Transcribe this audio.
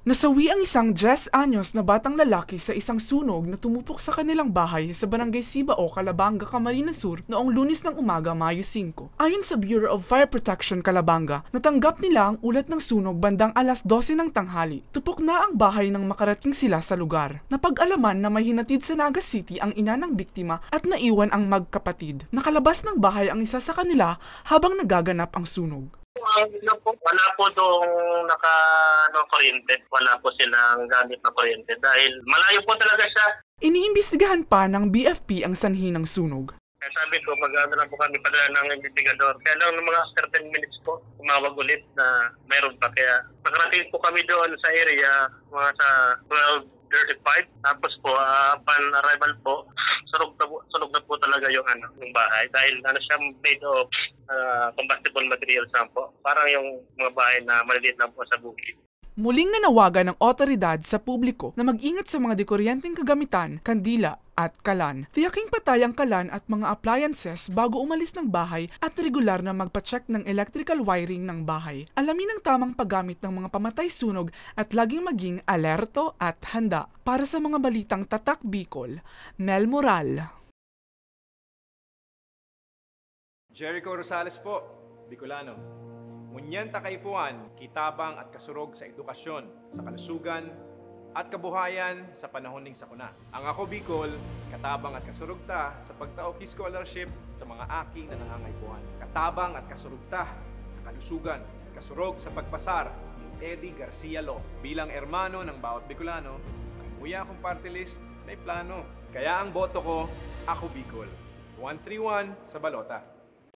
Nasawi ang isang 10 anyos na batang lalaki sa isang sunog na tumupok sa kanilang bahay sa Barangay Sibao, Calabanga, Camarines Sur noong Lunes ng umaga, Mayo 5. Ayon sa Bureau of Fire Protection, Calabanga, natanggap nila ang ulat ng sunog bandang alas 12 ng tanghali. Tupok na ang bahay nang makarating sila sa lugar. Napag-alaman na may hinatid sa Naga City ang ina ng biktima at naiwan ang magkapatid. Nakalabas ng bahay ang isa sa kanila habang nagaganap ang sunog. Wala po doong kuryente. Wala po silang gamit na kuryente dahil malayo po talaga siya. Iniimbestigahan pa ng BFP ang sanhi ng sunog. Kaya sabi ko, mag-ano lang po kami padala ng investigador. Kaya lang ng mga after 10 minutes po, tumawag ulit na mayroon pa. Kaya nakarating po kami doon sa area, mga sa 12:35. Tapos po, upon arrival po, sunog na po talaga yung bahay. Dahil siya made of combustible materials lang po. Parang yung mga bahay na maliliit lang po sa bukid. Muling nanawagan ng otoridad sa publiko na mag-ingat sa mga dekuryenteng kagamitan, kandila at kalan. Tiyaking patay ang kalan at mga appliances bago umalis ng bahay at regular na magpa-check ng electrical wiring ng bahay. Alamin ang tamang paggamit ng mga pamatay sunog at laging maging alerto at handa. Para sa mga balitang Tatak Bicol, Mel Moral. Jericho Rosales po, Bicolano. Ngunyan takaypuan, kitabang at kasurog sa edukasyon, sa kalusugan at kabuhayan sa panahon ning sakuna. Ang ako Bicol, katabang at kasurog ta sa pagtaok scholarship sa mga aki na nangangaypuan. Katabang at kasurog ta sa kalusugan, kasurog sa pagpasar ni Eddie Garcia Law. Bilang ermano ng bawat Bicolano, ang muya kong party list may plano. Kaya ang boto ko, ako Bicol. 131 sa balota.